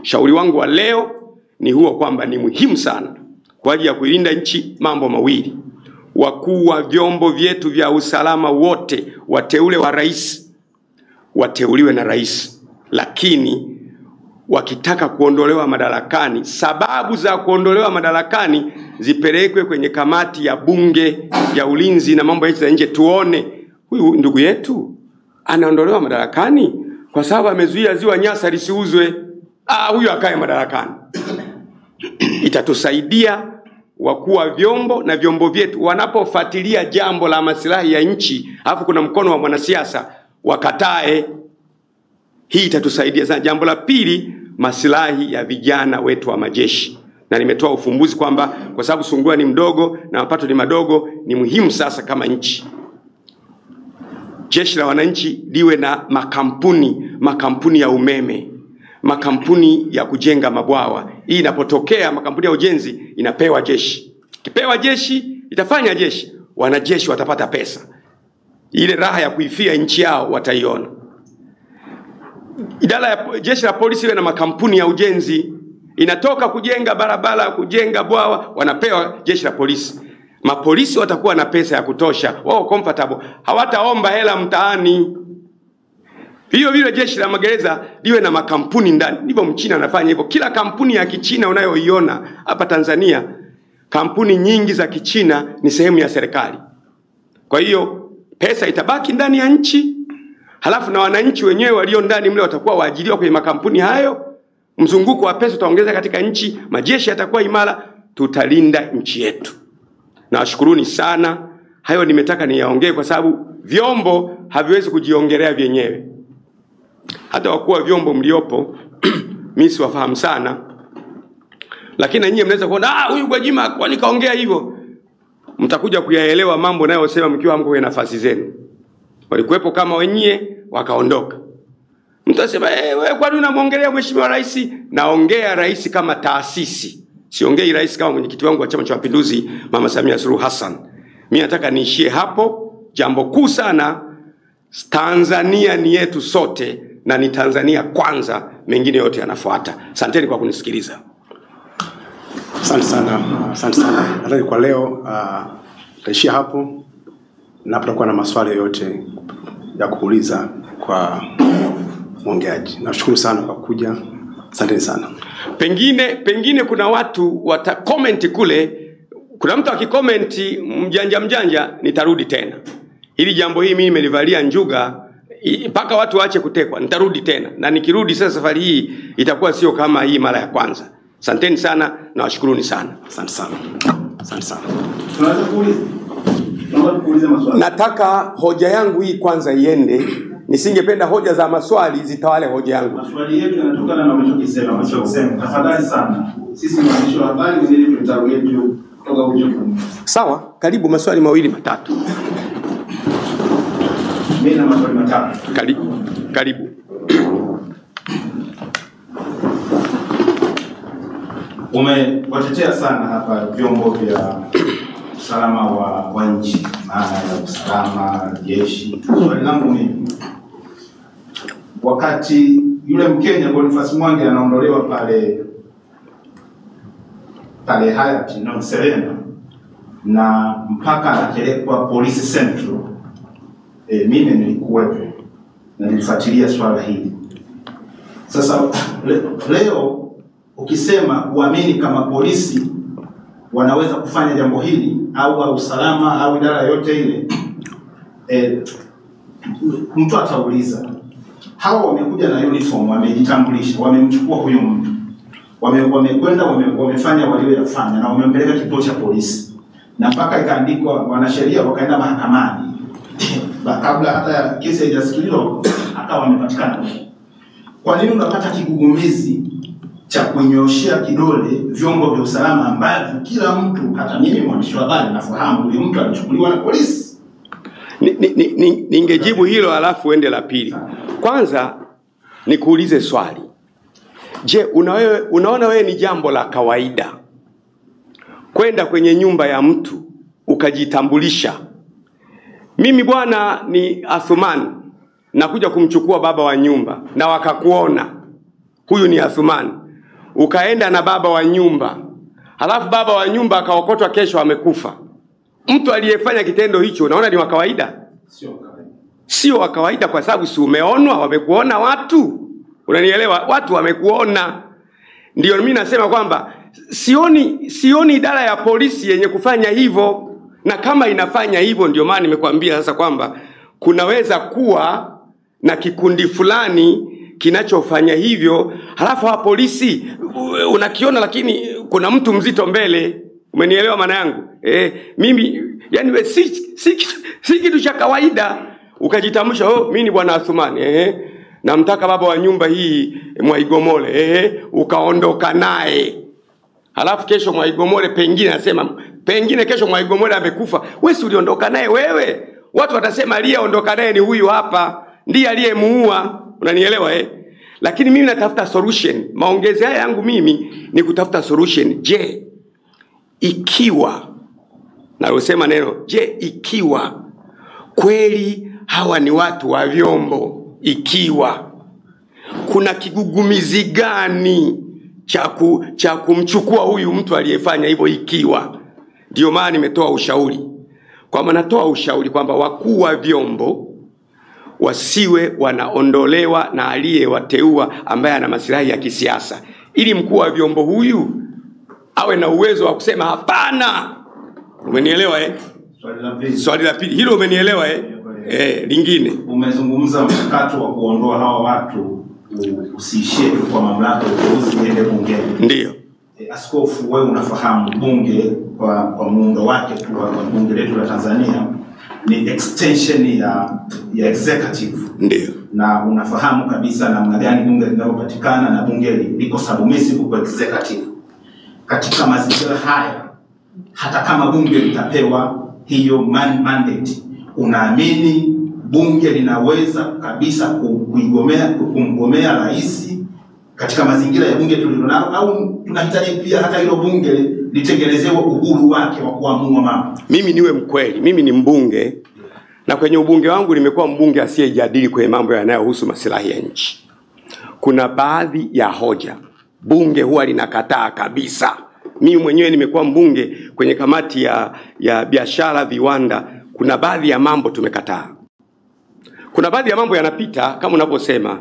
Shauri wangu wa leo ni huo, kwamba ni muhimu sana kwa ajili ya kuilinda nchi mambo mawili. Wakuu wa vyombo vyetu vya usalama wote wateule wa rais wateuliwe na rais, lakini wakitaka kuondolewa madarakani, sababu za kuondolewa madarakani zipelekwe kwenye kamati ya bunge ya ulinzi na mambo ya nchi za nje, tuone huyu ndugu yetu anaondolewa madarakani kwa sababu amezuia ziwa Nyasa lisiuzwe. Huyu akae madarakani. Itatusaidia wakuu wa vyombo na vyombo vyetu wanapofuatilia jambo la maslahi ya nchi, alafu kuna mkono wa mwanasiasa, wakatae. Hii itatusaidia sana. Jambo la pili, maslahi ya vijana wetu wa majeshi. Na nimetoa ufumbuzi kwamba kwa sababu Sungura ni mdogo na mapato ni madogo, ni muhimu sasa kama nchi Jeshi la Wananchi liwe na makampuni ya umeme, makampuni ya kujenga mabwawa. Hii inapotokea makampuni ya ujenzi inapewa jeshi. Kipewa jeshi, itafanya jeshi. Wanajeshi watapata pesa. Ile raha ya kuifia nchi yao wataiona. Idara ya jeshi la polisi iwe na makampuni ya ujenzi. Inatoka kujenga barabara, kujenga bwawa, wanapewa jeshi la polisi. Mapolisi watakuwa na pesa ya kutosha. Wao comfortable. Hawataomba hela mtaani. Hiyo vile jeshi la magereza liwe na makampuni ndani. Ndivyo Mchina anafanya hivyo. Kila kampuni ya Kichina unayoiona hapa Tanzania, kampuni nyingi za Kichina ni sehemu ya serikali. Kwa hiyo pesa itabaki ndani ya nchi, halafu na wananchi wenyewe walio ndani mle watakuwa waajiriwa kwenye makampuni hayo. Mzunguko wa pesa utaongeza katika nchi, majeshi yatakuwa imara, tutalinda nchi yetu. Na washukuruni sana. Hayo nimetaka niyaongee kwa sababu vyombo haviwezi kujiongelea vyenyewe. Hata wakuu wa vyombo mliopo mimi siwafahamu sana, lakini nyinyi mnaweza kuona huyu Gwajima kwani kaongea hivyo. Mtakuja kuyaelewa mambo nayo sema mkiwa mko kwenye nafasi zenu. Walikuwepo kama wenyewe wakaondoka. Mtasema wewe kwani unamuongelea mheshimiwa rais? Naongea rais kama taasisi. Siongei rais kama mwenyekiti wangu wa Chama cha Mapinduzi Mama Samia Suluhu Hassan. Mimi nataka niishie hapo. Jambo kuu sana, Tanzania ni yetu sote na ni Tanzania kwanza, mengine yote yanafuata. Asanteni kwa kunisikiliza. Asante sana. Asante sana. Nadhani kwa leo taishia hapo, na tutakuwa na maswali yote ya kuuliza kwa mwongeaji. Nashukuru sana kwa kuja. Asante sana. Pengine kuna watu wata-comment kule. Kuna mtu akikomenti mjanja nitarudi tena. Hili jambo hili mimi nimelivalia njuga mpaka watu waache kutekwa. Nitarudi tena. Na nikirudi sasa safari hii itakuwa sio kama hii mara ya kwanza. Asanteni sana na washukuruni sana. Asante sana. Asante sana. Tunaweza kuuliza maswali. Nataka hoja yangu hii kwanza iende. Nisingependa hoja za maswali zitawale hoja yangu. Maswali yetu yanatokana na mnachokisema. Tafadhali sana. Sisi ni waandishi wa habari, ndio tutarudi yetu kutoka huko. Sawa, karibu maswali mawili matatu. Mimi na maswali matatu. Karibu. Umewatetea sana hapa vyombo vya usalama wa nchi, maana ya usalama, jeshi. Swali langu mimi, wakati yule Mkenya Boniface Mwangi anaondolewa pale Hayati na Serena na mpaka anapelekwa Police Central, mimi nilikuwepo na nilifuatilia swala hili. Sasa leo ukisema kuamini kama polisi wanaweza kufanya jambo hili au usalama au idara yote ile, mtu atauliza, hawa wamekuja na uniform, wamejitambulisha, wamemchukua huyo mtu, wamekwenda wamefanya walioyafanya na wamempeleka kituo cha polisi, na mpaka ikaandikwa wanasheria wakaenda mahakamani kabla hata kesi haijasikilizwa akawa wamepatikana. Kwa nini unapata kigugumizi cha kunyoshia kidole vyombo vya usalama ambavyo kila mtu, hata mimi mwandishi wa habari, nafahamu huyu mtu alichukuliwa na polisi? Ningejibu hilo alafu ende la pili. Kwanza nikuulize swali. Je, unaona wewe ni jambo la kawaida kwenda kwenye nyumba ya mtu ukajitambulisha, mimi bwana ni Athumani, nakuja kumchukua baba wa nyumba, na wakakuona huyu ni Athumani, ukaenda na baba wa nyumba, halafu baba wa nyumba akaokotwa kesho amekufa, mtu aliyefanya kitendo hicho unaona ni wa kawaida? Sio wa kawaida, kwa sababu si umeonwa, wamekuona watu. Unanielewa? Watu wamekuona. Ndio mimi nasema kwamba sioni idara ya polisi yenye kufanya hivyo, na kama inafanya hivyo ndio maana nimekuambia sasa kwamba kunaweza kuwa na kikundi fulani kinachofanya hivyo, halafu wa polisi unakiona lakini kuna mtu mzito mbele. Umenielewa maana yangu? Mimi yani we si kitu cha kawaida ukajitamsha, mimi ni bwana Athumani, namtaka baba wa nyumba hii Mwaigomole, ukaondoka naye. Halafu kesho Mwaigomole pengine kesho Mwaigomole amekufa, wewe si uliondoka naye wewe? Watu watasema aliyeondoka naye ni huyu hapa, ndiye aliyemuua. Unanielewa? Lakini mimi natafuta solution. Maongezi haya yangu mimi ni kutafuta solution. Je, ikiwa nalosema neno ikiwa kweli hawa ni watu wa vyombo, ikiwa kuna kigugumizi gani cha kumchukua huyu mtu aliyefanya hivyo, ikiwa ndio maana nimetoa ushauri kwamba wakuu wa vyombo wasiwe wanaondolewa na aliyewateua ambaye ana maslahi ya kisiasa, ili mkuu wa vyombo huyu awe na uwezo wa kusema hapana. Umenielewa? Swali la pili hilo, umenielewa? Lingine umezungumza mchakato wa kuondoa hawa watu usiishie kwa mamlaka uteuzi iende bungeni. Ndio. Askofu, wewe unafahamu bunge kwa muundo wake tu, kwa bunge letu la Tanzania ni extension ya executive. Ndio. Na unafahamu kabisa namna gani bunge linalopatikana, na bunge liko submissive kwa executive. Katika mazingira haya, hata kama bunge litapewa hiyo mandate, unaamini bunge linaweza kabisa kumgomea rais katika mazingira ya bunge tulilonalo, au tunahitaji pia hata hilo bunge litengenezewe uhuru wake wa kuamua mambo? Mimi niwe mkweli, mimi ni mbunge, na kwenye ubunge wangu nimekuwa mbunge asiyejadili kwenye mambo yanayohusu maslahi ya nchi. Kuna baadhi ya hoja bunge huwa linakataa kabisa. Mimi mwenyewe nimekuwa mbunge kwenye kamati ya biashara viwanda, kuna baadhi ya mambo tumekataa. Kuna baadhi ya mambo yanapita kama unaposema,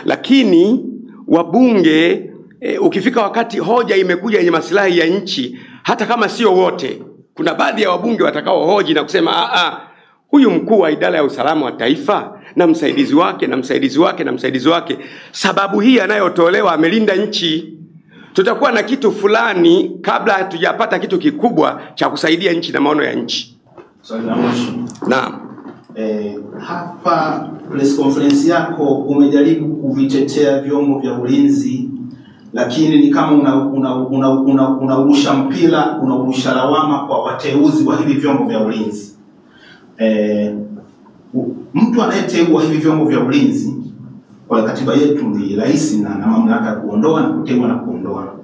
lakini wabunge ukifika wakati hoja imekuja yenye maslahi ya nchi, hata kama sio wote, kuna baadhi ya wabunge watakao hoji na kusema huyu mkuu wa idara ya usalama wa taifa na msaidizi wake na msaidizi wake na msaidizi wake, sababu hii anayotolewa amelinda nchi. Tutakuwa na kitu fulani kabla hatujapata kitu kikubwa cha kusaidia nchi na maono ya nchi. Naam. Hapa press conference yako umejaribu kuvitetea vyombo vya ulinzi, lakini ni kama unarusha mpira, unarusha lawama kwa wateuzi wa hivi vyombo vya ulinzi. Mtu anayeteua hivi vyombo vya ulinzi kwa katiba yetu ni rais na mamlaka ya kuondoa na kuteua na kuondoa.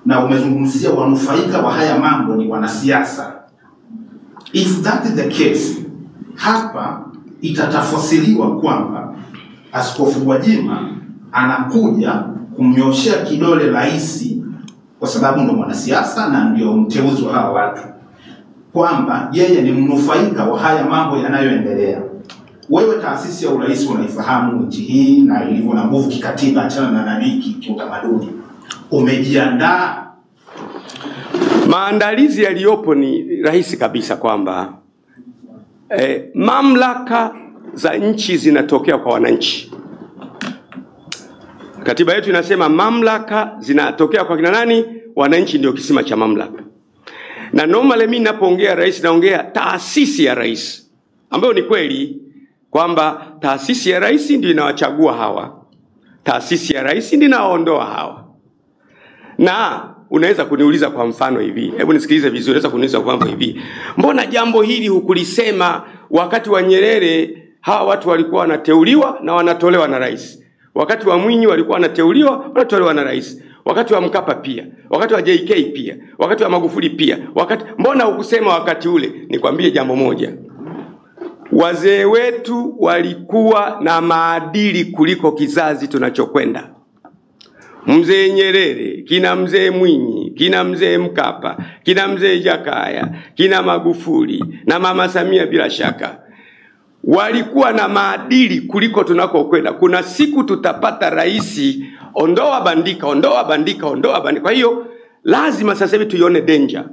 Na umezungumzia wanufaika wa haya mambo ni wanasiasa. If that is the case, hapa itatafsiriwa kwamba Askofu Gwajima anakuja kumnyoshea kidole rais kwa sababu ndo mwanasiasa na ndio mteuzi wa hawa watu, kwamba yeye ni mnufaika wa haya mambo yanayoendelea. Wewe taasisi ya urais unaifahamu nchi hii na ilivyo na nguvu kikatiba, achana na naniki kiutamaduni. Umejiandaa? Maandalizi yaliyopo ni rahisi kabisa kwamba mamlaka za nchi zinatokea kwa wananchi. Katiba yetu inasema mamlaka zinatokea kwa kina nani? Wananchi ndio kisima cha mamlaka. Na normally mimi ninapoongea rais naongea taasisi ya rais, ambayo ni kweli kwamba taasisi ya rais ndio inawachagua hawa, taasisi ya rais ndio inaondoa hawa. Na unaweza kuniuliza kwa mfano hivi, hebu nisikilize vizuri, unaweza kuniuliza kwa mfano hivi, mbona jambo hili hukulisema wakati wa Nyerere hawa watu walikuwa wanateuliwa na wanatolewa na rais? Wakati wa Mwinyi walikuwa wanateuliwa, wanatolewa na rais. Wakati wa Mkapa pia, wakati wa JK pia, wakati wa Magufuli pia. Mbona hukusema wakati ule? Nikwambie jambo moja. Wazee wetu walikuwa na maadili kuliko kizazi tunachokwenda. mzee Nyerere, kina mzee Mwinyi, kina mzee Mkapa, kina mzee Jakaya, kina Magufuli na mama Samia, bila shaka walikuwa na maadili kuliko tunakokwenda. Kuna siku tutapata rais ondoa bandika, ondoa bandika, ondoa bandika. Kwa hiyo lazima sasa hivi tuione danger.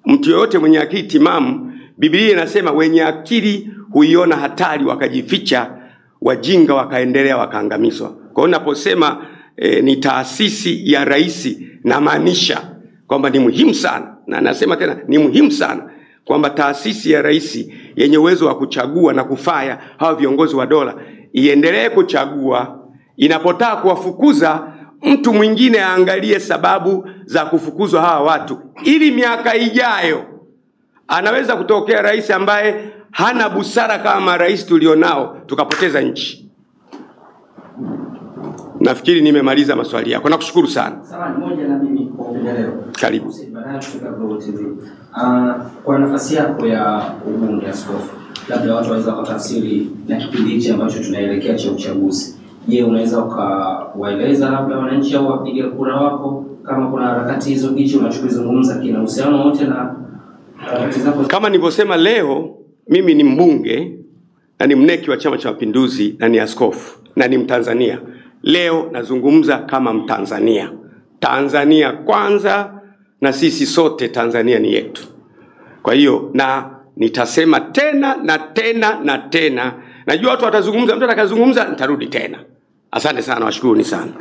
Mtu yoyote mwenye akili timamu, Biblia inasema wenye akili huiona hatari wakajificha, wajinga wakaendelea wakaangamizwa. Kwa hiyo naposema ni taasisi ya rais, na maanisha kwamba ni muhimu sana, na nasema tena ni muhimu sana kwamba taasisi ya rais yenye uwezo wa kuchagua na kufaya hawa viongozi wa dola iendelee kuchagua. Inapotaka kuwafukuza mtu mwingine aangalie sababu za kufukuzwa hawa watu, ili miaka ijayo anaweza kutokea rais ambaye hana busara kama rais tulionao, tukapoteza nchi. Nafikiri nimemaliza maswali yako. Nakushukuru sana. Sawa, moja na mimi kwa upendeleo. Karibu. Kwa nafasi yako ya ubunge askofu, labda watu waweza kutafsiri na kipindi hichi ambacho tunaelekea cha uchaguzi. Je, unaweza ukawaeleza labda wananchi au wapiga kura wako kama kuna harakati hizo hichi unachozungumza kina uhusiano wote na harakati zako? Kama nilivyosema, leo mimi ni mbunge na ni mneki wa Chama cha Mapinduzi na ni askofu na ni Mtanzania. Leo nazungumza kama Mtanzania. Tanzania kwanza, na sisi sote Tanzania ni yetu. Kwa hiyo na nitasema tena na tena na tena. Najua watu watazungumza, mtu atakazungumza nitarudi tena. Asante sana, washukuruni sana.